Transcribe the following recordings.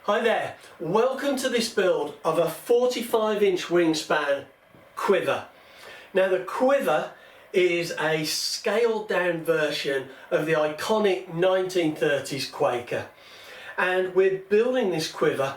Hi there, welcome to this build of a 45-inch wingspan Quiver. Now the Quiver is a scaled down version of the iconic 1930s Quaker, and we're building this Quiver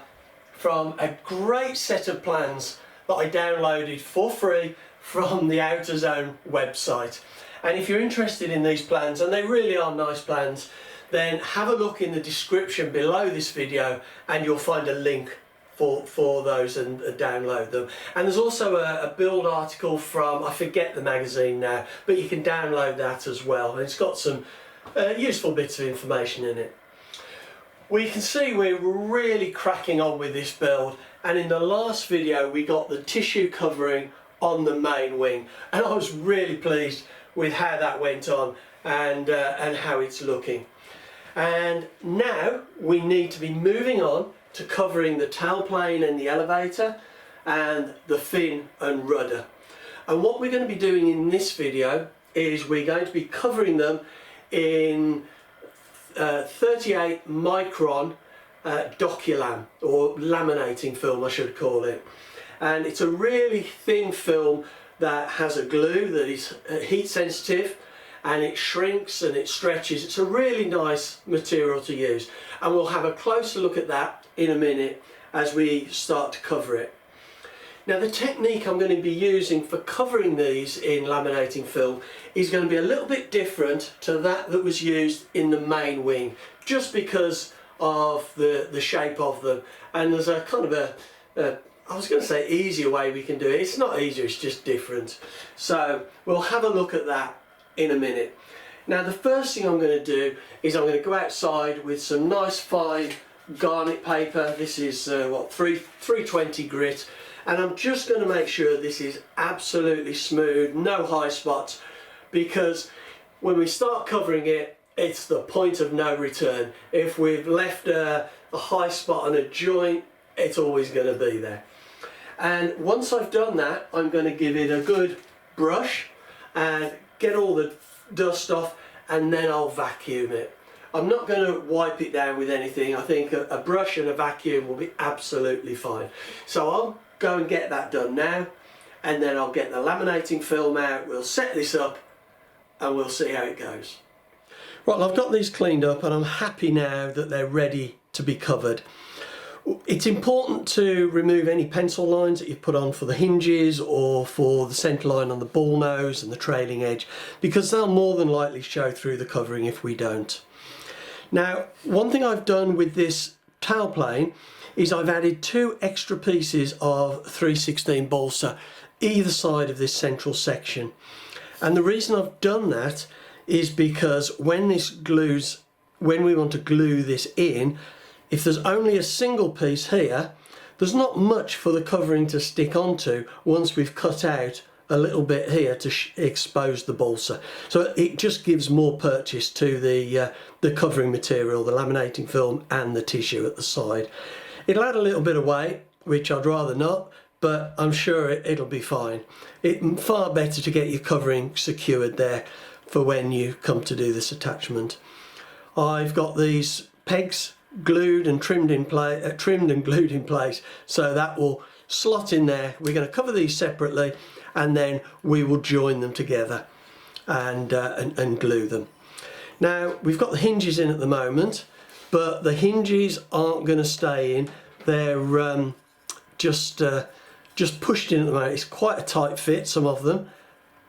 from a great set of plans that I downloaded for free from the OuterZone website. And if you're interested in these plans, and they really are nice plans, then have a look in the description below this video and you'll find a link for those and download them. And there's also a build article from, I forget the magazine now, but you can download that as well. And it's got some useful bits of information in it. We can see we're really cracking on with this build, and in the last video we got the tissue covering on the main wing, and I was really pleased with how that went on and how it's looking. And now we need to be moving on to covering the tailplane and the elevator and the fin and rudder. And what we're going to be doing in this video is we're going to be covering them in 38 micron doculam, or laminating film I should call it. And it's a really thin film that has a glue that is heat sensitive, and it shrinks and it stretches. It's a really nice material to use, and we'll have a closer look at that in a minute as we start to cover it. Now the technique I'm going to be using for covering these in laminating film is going to be a little bit different to that was used in the main wing, just because of the shape of them. And there's a kind of a I was going to say easier way we can do it. It's not easier, it's just different. So we'll have a look at that in a minute. Now the first thing I'm going to do is I'm going to go outside with some nice fine garnet paper. This is what, 320 grit, and I'm just going to make sure this is absolutely smooth, no high spots, because when we start covering it, it's the point of no return. If we've left a high spot on a joint, it's always going to be there. And once I've done that, I'm going to give it a good brush and get all the dust off, and then I'll vacuum it. I'm not going to wipe it down with anything. I think a brush and a vacuum will be absolutely fine. So I'll go and get that done now, and then I'll get the laminating film out, we'll set this up, and we'll see how it goes. Right, I've got these cleaned up and I'm happy now that they're ready to be covered. It's important to remove any pencil lines that you've put on for the hinges or for the centre line on the ball nose and the trailing edge, because they'll more than likely show through the covering if we don't. Now, one thing I've done with this tailplane is I've added 2 extra pieces of 3/16 balsa either side of this central section. And the reason I've done that is because when we want to glue this in, if there's only a single piece here, there's not much for the covering to stick onto once we've cut out a little bit here to expose the balsa. So it just gives more purchase to the covering material, the laminating film and the tissue at the side. It'll add a little bit of weight, which I'd rather not, but I'm sure it'll be fine. It's far better to get your covering secured there for when you come to do this attachment. I've got these pegs glued and trimmed and glued in place, so that will slot in there. We're going to cover these separately, and then we will join them together and glue them. Now we've got the hinges in at the moment, but the hinges aren't going to stay in. They're just pushed in at the moment. It's quite a tight fit, some of them,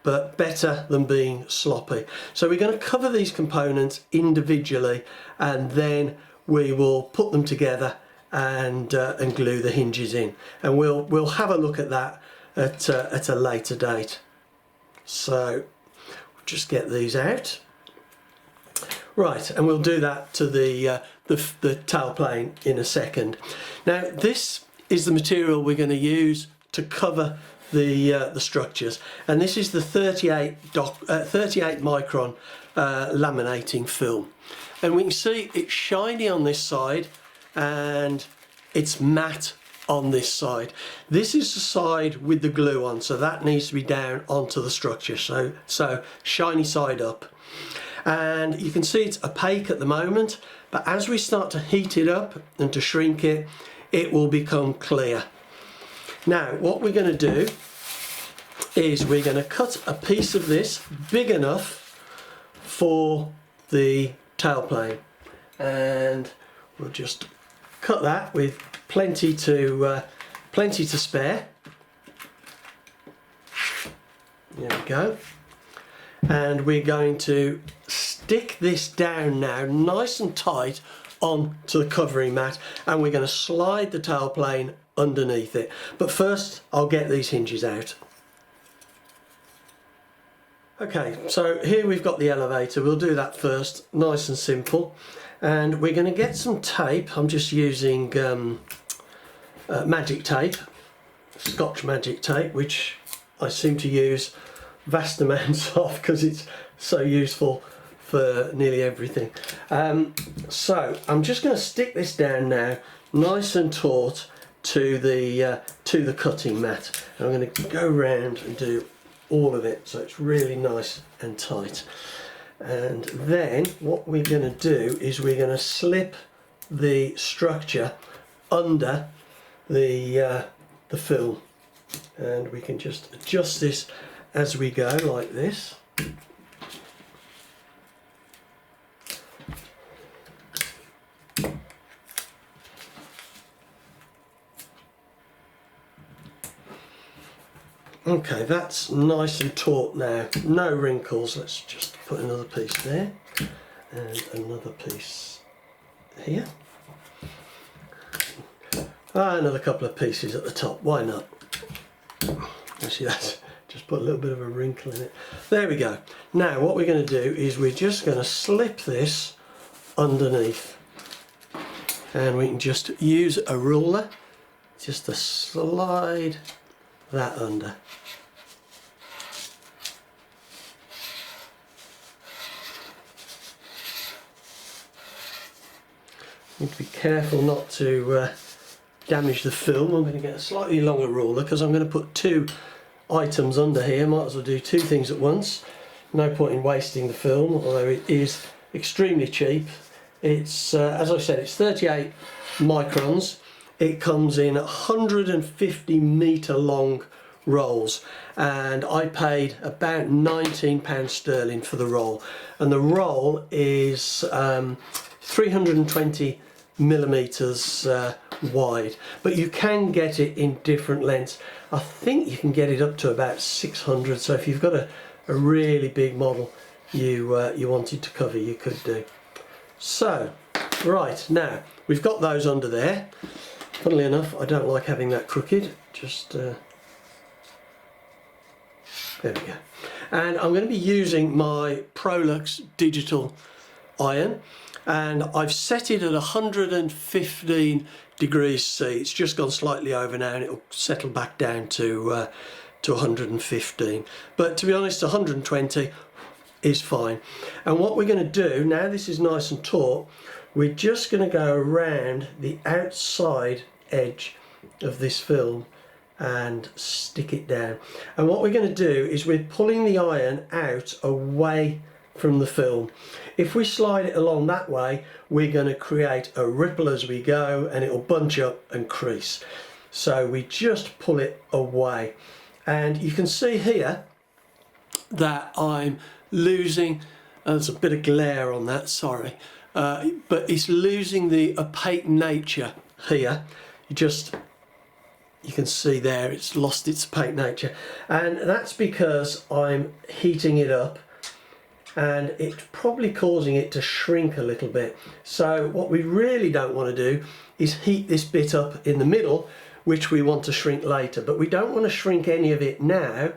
but better than being sloppy. So we're going to cover these components individually, and then we will put them together and glue the hinges in, and we'll have a look at that at a later date. So just get these out. Right, and we'll do that to the tailplane in a second. Now this is the material we're going to use to cover the structures, and this is the 38 micron laminating film. And we can see it's shiny on this side and it's matte on this side. This is the side with the glue on, so that needs to be down onto the structure, so shiny side up. And you can see it's opaque at the moment, but as we start to heat it up and to shrink it, it will become clear. Now what we're going to do is we're going to cut a piece of this big enough for the tailplane, and we'll just cut that with plenty to spare. There we go. And we're going to stick this down now nice and tight onto the covering mat, and we're going to slide the tailplane underneath it. But first I'll get these hinges out. Okay, so here we've got the elevator. We'll do that first, nice and simple. And we're going to get some tape. I'm just using magic tape, Scotch magic tape, which I seem to use vast amounts of because it's so useful for nearly everything. So I'm just going to stick this down now nice and taut to the cutting mat, and I'm going to go round and do all of it so it's really nice and tight. And then what we're going to do is we're going to slip the structure under the film, and we can just adjust this as we go like this. Okay, that's nice and taut now, no wrinkles. Let's just put another piece there and another piece here. Another couple of pieces at the top, why not? Actually, that's just put a little bit of a wrinkle in it. There we go. Now what we're going to do is we're just going to slip this underneath, and we can just use a ruler just to slide that under. Need to be careful not to damage the film. I'm going to get a slightly longer ruler because I'm going to put two items under here. Might as well do two things at once. No point in wasting the film, although it is extremely cheap. It's as I said, it's 38 microns. It comes in 150 metre long rolls, and I paid about £19 sterling for the roll, and the roll is 320 millimeters wide, but you can get it in different lengths. I think you can get it up to about 600, so if you've got a really big model you wanted to cover, you could do. So right, now we've got those under there. Funnily enough, I don't like having that crooked, just there we go. And I'm going to be using my Prolux digital iron, and I've set it at 115 degrees C. It's just gone slightly over now, and it'll settle back down to 115. But to be honest, 120 is fine. And what we're going to do, now this is nice and taut, we're just going to go around the outside edge of this film and stick it down. And what we're going to do is we're pulling the iron out away from the film. If we slide it along that way, we're going to create a ripple as we go, and it'll bunch up and crease. So we just pull it away, and you can see here that I'm losing, there's a bit of glare on that, sorry, but it's losing the opaque nature here. You can see there it's lost its opaque nature, and that's because I'm heating it up, and it's probably causing it to shrink a little bit. So what we really don't want to do is heat this bit up in the middle, which we want to shrink later, but we don't want to shrink any of it now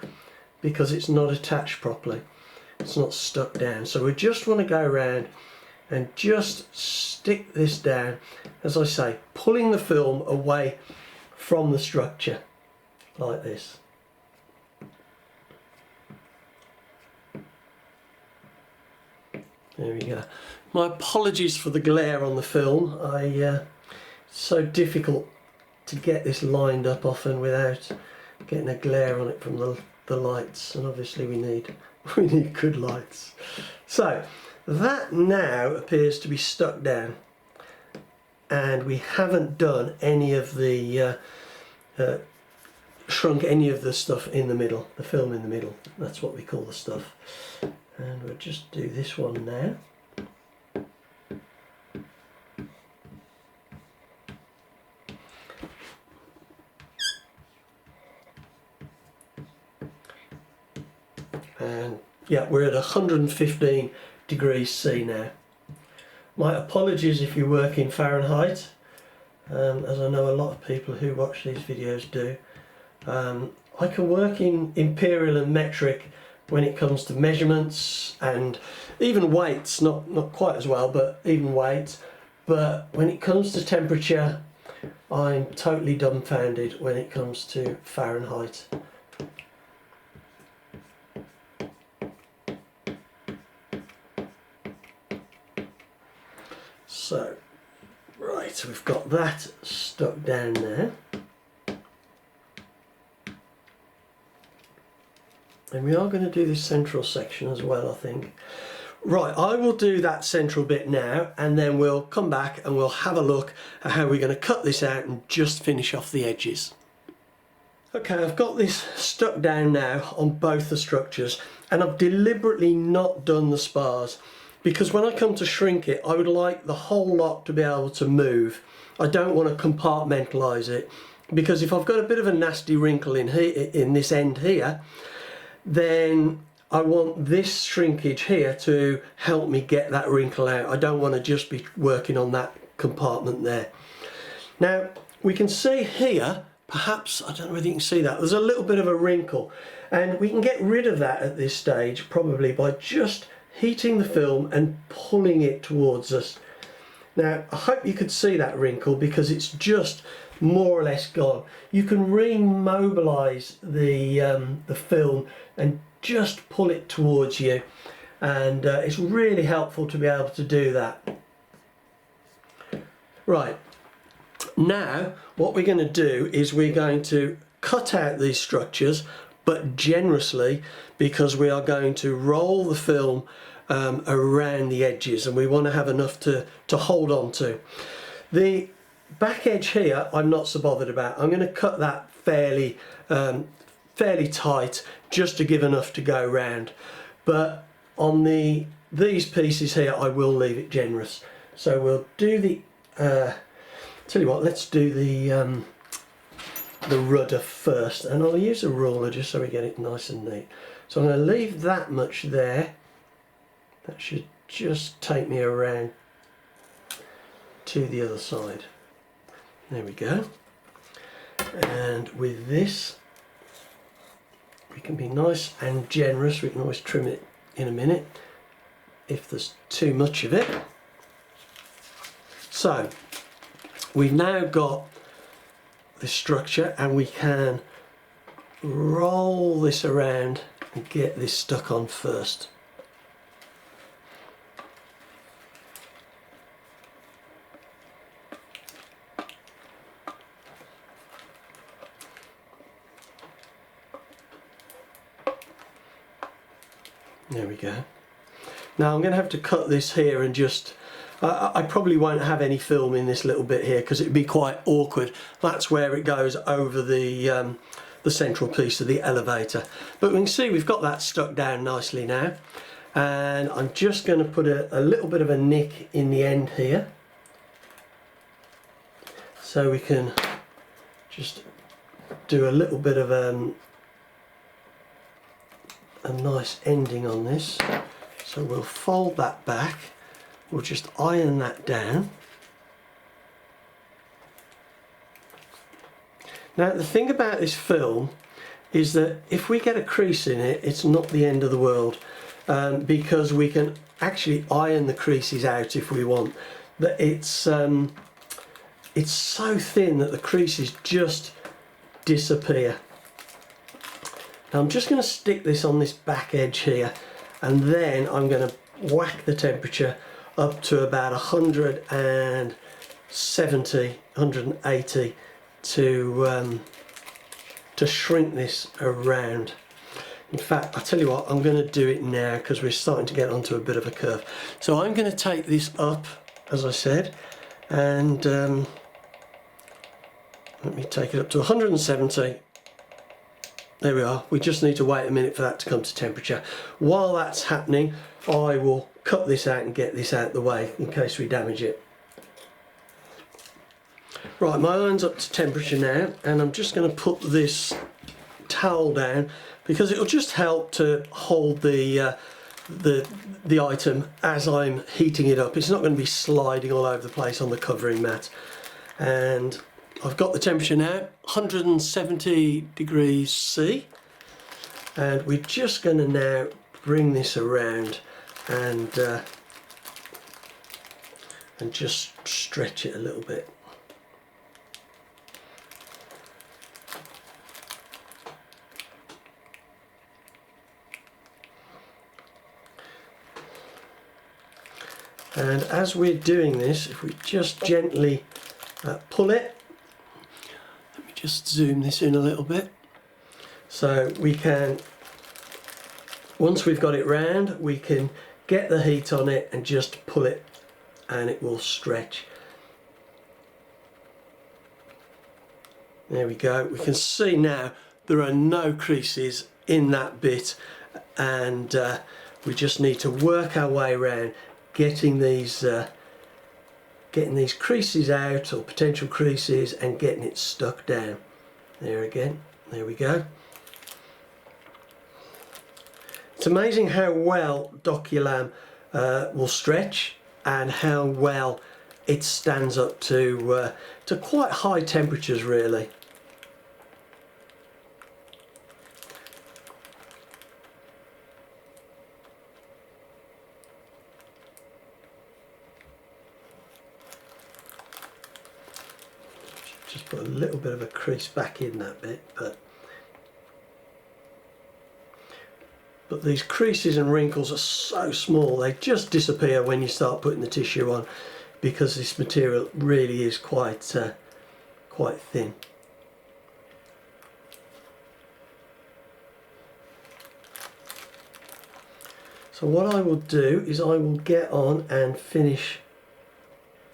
because it's not attached properly, it's not stuck down. So we just want to go around and just stick this down, as I say, pulling the film away from the structure like this. There we go. My apologies for the glare on the film. It's so difficult to get this lined up often without getting a glare on it from the lights, and obviously we need good lights. So that now appears to be stuck down. and we haven't done any of the shrunk any of the stuff in the middle, the film in the middle. That's what we call the stuff. And we'll just do this one now. And yeah, we're at 115 degrees C now. My apologies if you work in Fahrenheit, as I know a lot of people who watch these videos do. I can work in imperial and metric when it comes to measurements and even weights, not quite as well, but even weights. But when it comes to temperature, I'm totally dumbfounded when it comes to Fahrenheit. So, right, we've got that stuck down there. And we are going to do this central section as well, I think. Right, I will do that central bit now, and then we'll come back and we'll have a look at how we're going to cut this out and just finish off the edges. Okay, I've got this stuck down now on both the structures, and I've deliberately not done the spars, because when I come to shrink it, I would like the whole lot to be able to move. I don't want to compartmentalise it, because if I've got a bit of a nasty wrinkle in here, in this end here, then I want this shrinkage here to help me get that wrinkle out. I don't want to just be working on that compartment there. Now we can see here, perhaps, I don't know whether you can see that, there's a little bit of a wrinkle, and we can get rid of that at this stage probably by just heating the film and pulling it towards us. Now I hope you could see that wrinkle, because it's just more or less gone. You can remobilize the film and just pull it towards you, and it's really helpful to be able to do that. Right, now what we're going to do is we're going to cut out these structures, but generously, because we are going to roll the film around the edges, and we want to have enough to hold on to. The back edge here I'm not so bothered about. I'm going to cut that fairly tight, just to give enough to go round, but on these pieces here I will leave it generous. So we'll do the tell you what, let's do the rudder first, and I'll use a ruler just so we get it nice and neat. So I'm going to leave that much there. That should just take me around to the other side. There we go. And with this, we can be nice and generous. We can always trim it in a minute if there's too much of it. So we've now got the structure, and we can roll this around and get this stuck on first. There we go. Now I'm going to have to cut this here and just I probably won't have any film in this little bit here because it'd be quite awkward. That's where it goes over the central piece of the elevator. But we can see we've got that stuck down nicely now, and I'm just going to put a little bit of a nick in the end here, so we can just do a little bit of a nice ending on this. So we'll fold that back, we'll just iron that down. Now the thing about this film is that if we get a crease in it, it's not the end of the world, because we can actually iron the creases out if we want. But it's so thin that the creases just disappear. Now I'm just going to stick this on this back edge here, and then I'm going to whack the temperature up to about 170, 180 to shrink this around. In fact, I'll tell you what, I'm going to do it now because we're starting to get onto a bit of a curve. So I'm going to take this up, as I said, and let me take it up to 170. There we are. We just need to wait a minute for that to come to temperature. While that's happening, I will cut this out and get this out of the way in case we damage it. Right, my iron's up to temperature now, and I'm just going to put this towel down because it'll just help to hold the item as I'm heating it up. It's not going to be sliding all over the place on the covering mat. And I've got the temperature now, 170 degrees C, and we're just going to now bring this around and just stretch it a little bit. And as we're doing this, if we just gently pull it, let me just zoom this in a little bit, so we can, once we've got it round, we can get the heat on it and just pull it and it will stretch. There we go. We can see now there are no creases in that bit, and we just need to work our way around getting these creases out, or potential creases, and getting it stuck down. There again, there we go. It's amazing how well Doculam will stretch and how well it stands up to quite high temperatures, really. Just put a little bit of a crease back in that bit, but these creases and wrinkles are so small, they just disappear when you start putting the tissue on, because this material really is quite thin. So what I will do is I will get on and finish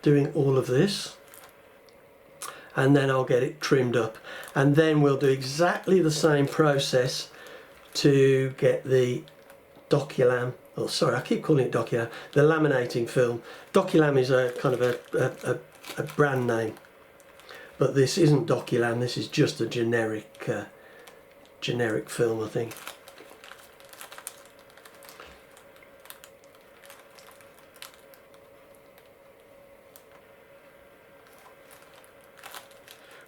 doing all of this, and then I'll get it trimmed up, and then we'll do exactly the same process to get the Doculam, oh sorry, I keep calling it Doculam, the laminating film. Doculam is a kind of a brand name, but this isn't Doculam, this is just a generic film, I think.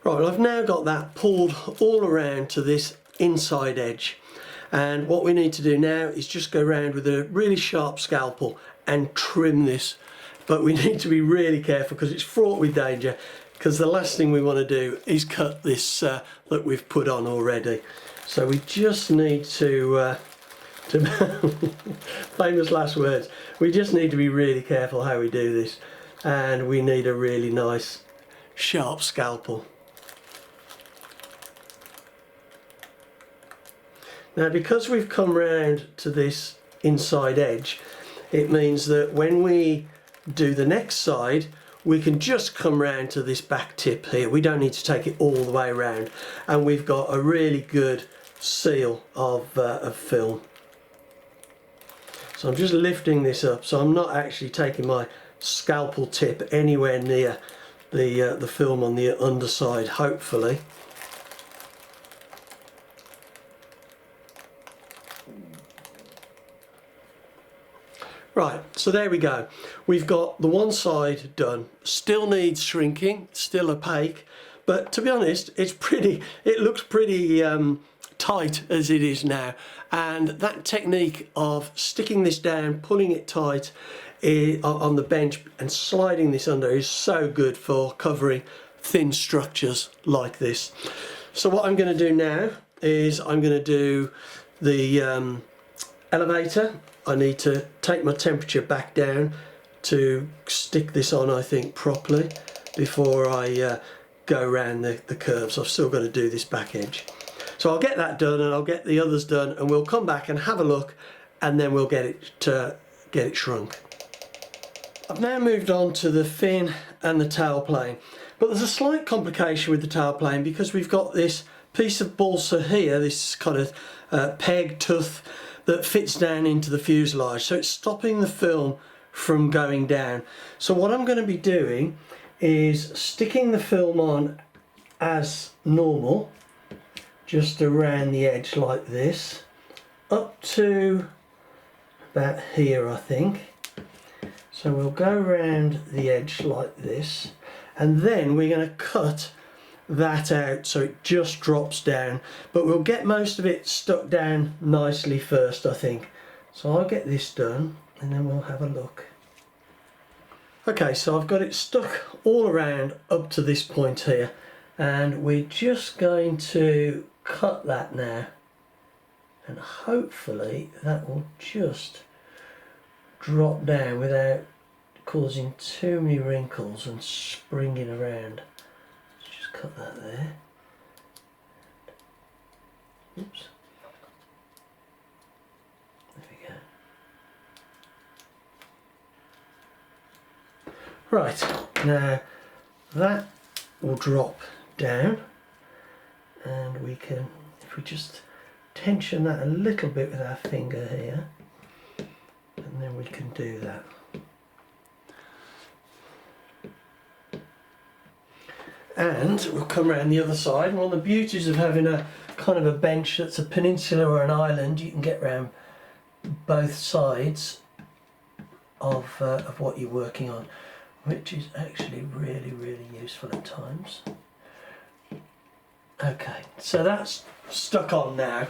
Right, I've now got that pulled all around to this inside edge, and what we need to do now is just go around with a really sharp scalpel and trim this, but we need to be really careful because it's fraught with danger, because the last thing we want to do is cut this that we've put on already. So we just need to famous last words, we just need to be really careful how we do this, and we need a really nice sharp scalpel. Now, because we've come round to this inside edge, it means that when we do the next side, we can just come round to this back tip here. We don't need to take it all the way around, and we've got a really good seal of film. So I'm just lifting this up, so I'm not actually taking my scalpel tip anywhere near the film on the underside, hopefully. Right, so there we go. We've got the one side done. Still needs shrinking, still opaque, but to be honest, it looks pretty tight as it is now. And that technique of sticking this down, pulling it tight on the bench and sliding this under is so good for covering thin structures like this. So what I'm going to do now is I'm going to do the elevator. I need to take my temperature back down to stick this on, I think, properly before I go around the curves. I've still got to do this back edge. So I'll get that done, and I'll get the others done, and we'll come back and have a look, and then we'll get it shrunk. I've now moved on to the fin and the tailplane, but there's a slight complication with the tailplane because we've got this piece of balsa here, this kind of peg tooth that fits down into the fuselage, so it's stopping the film from going down. So what I'm going to be doing is sticking the film on as normal, just around the edge like this, up to about here I think. So we'll go around the edge like this, and then we're going to cut that out so it just drops down, but we'll get most of it stuck down nicely first I think. So I'll get this done and then we'll have a look. Okay, so I've got it stuck all around up to this point here, and we're just going to cut that now, and hopefully that will just drop down without causing too many wrinkles and springing around. Let's just cut that there. Oops. There we go. Right, now that will drop down, and we can, if we just tension that a little bit with our finger here, and then we can do that. And we'll come around the other side. One of the beauties of having a kind of a bench that's a peninsula or an island, you can get around both sides of what you're working on, which is actually really, really useful at times. Okay, so that's stuck on now.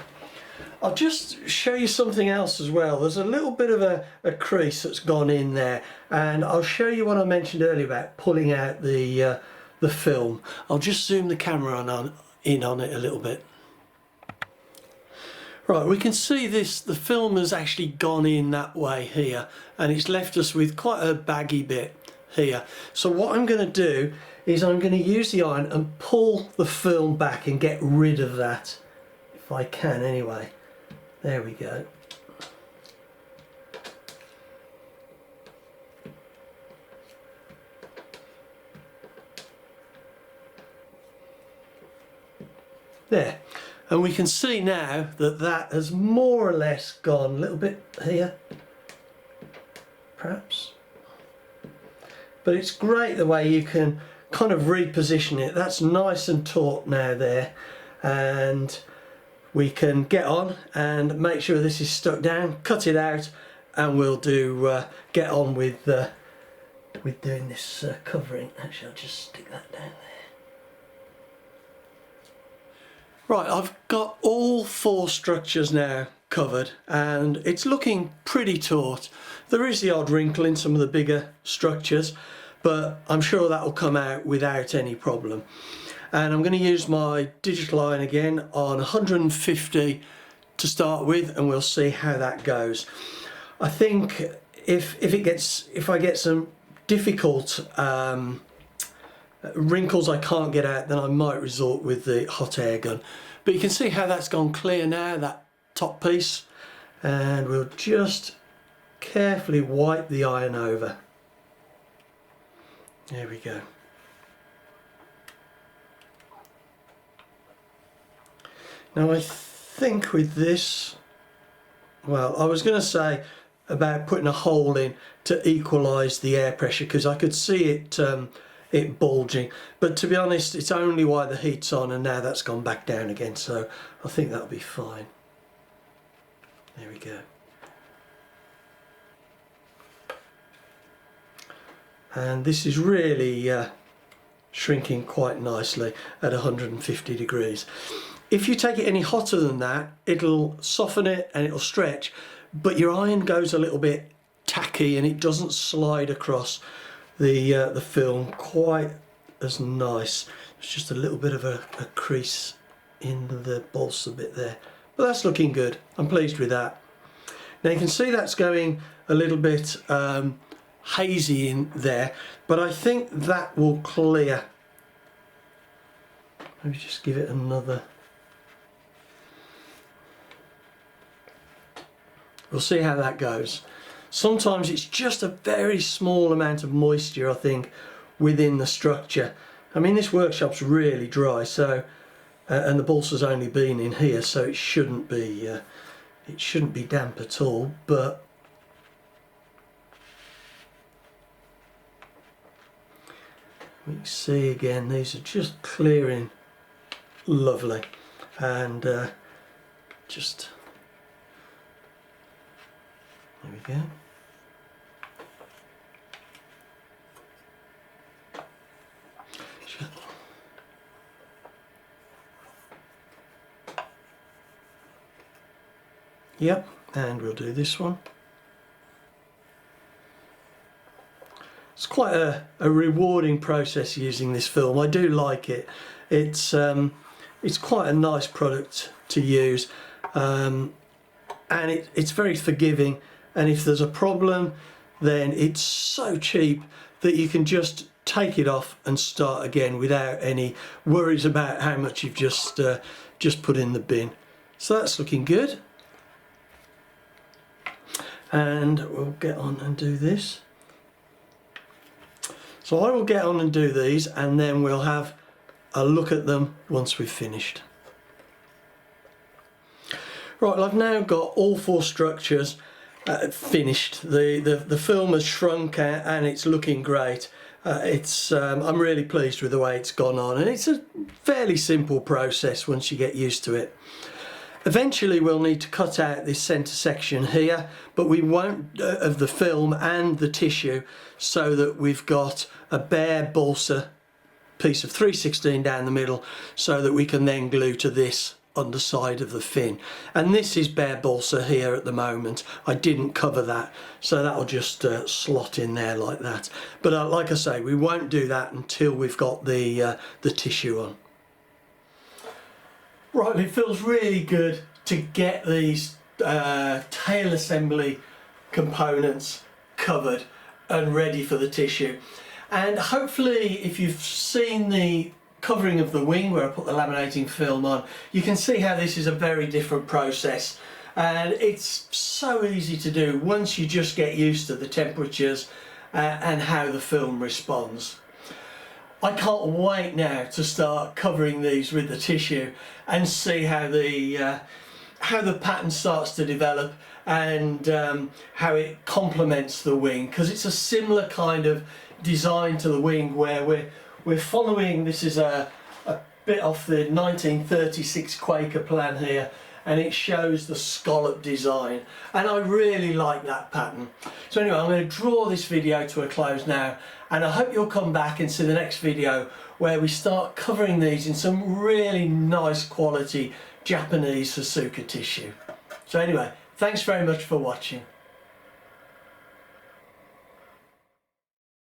I'll just show you something else as well. There's a little bit of a crease that's gone in there, and I'll show you what I mentioned earlier about pulling out the film. I'll just zoom the camera in on it a little bit. Right, we can see this, the film has actually gone in that way here, and it's left us with quite a baggy bit here. So what I'm going to do is I'm going to use the iron and pull the film back and get rid of that, if I can anyway. There we go. There, and we can see now that that has more or less gone a little bit here, perhaps. But it's great the way you can kind of reposition it. That's nice and taut now there, and we can get on and make sure this is stuck down, cut it out, and we'll do get on with doing this covering. Actually, I'll just stick that down there. Right, I've got all four structures now covered, and it's looking pretty taut. There is the odd wrinkle in some of the bigger structures, but I'm sure that will come out without any problem. And I'm going to use my digital iron again on 150 to start with, and we'll see how that goes. I think if I get some difficult wrinkles I can't get out, then I might resort with the hot air gun. But you can see how that's gone clear now, that top piece, and we'll just carefully wipe the iron over. There we go. Now I think with this, well, I was going to say about putting a hole in to equalise the air pressure, because I could see it bulging, but to be honest, it's only while the heat's on, and now that's gone back down again, so I think that'll be fine. There we go. And this is really shrinking quite nicely at 150 degrees. If you take it any hotter than that, it'll soften it and it'll stretch, but your iron goes a little bit tacky and it doesn't slide across the film quite as nice. It's just a little bit of a crease in the balsa bit there, but that's looking good. I'm pleased with that. Now you can see that's going a little bit hazy in there, but I think that will clear. Maybe just give it another. We'll see how that goes. Sometimes it's just a very small amount of moisture, I think, within the structure. I mean, this workshop's really dry, so and the balsa's only been in here, so it shouldn't be damp at all. But we can see again, these are just clearing lovely, and just there we go. Yep, and we'll do this one. It's quite a rewarding process using this film. I do like it. It's quite a nice product to use, and it's very forgiving. And if there's a problem, then it's so cheap that you can just take it off and start again without any worries about how much you've just put in the bin. So that's looking good. And we'll get on and do this. So I will get on and do these, and then we'll have a look at them once we've finished. Right, well, I've now got all 4 structures finished. The film has shrunk and it's looking great. I'm really pleased with the way it's gone on, and it's a fairly simple process once you get used to it. Eventually we'll need to cut out this centre section here, but we won't, of the film and the tissue, so that we've got a bare balsa piece of 3/16 down the middle, so that we can then glue to this underside of the fin. And this is bare balsa here at the moment. I didn't cover that, so that'll just slot in there like that. But like I say, we won't do that until we've got the tissue on. Right, it feels really good to get these tail assembly components covered and ready for the tissue. And hopefully, if you've seen the covering of the wing where I put the laminating film on, you can see how this is a very different process, and it's so easy to do once you just get used to the temperatures and how the film responds. I can't wait now to start covering these with the tissue and see how the pattern starts to develop, and how it complements the wing, because it's a similar kind of design to the wing where we're following. This is a bit off the 1936 Quaker plan here, and it shows the scallop design, and I really like that pattern. So anyway, I'm going to draw this video to a close now, and I hope you'll come back and see the next video where we start covering these in some really nice quality Japanese Hasuka tissue. So anyway, thanks very much for watching.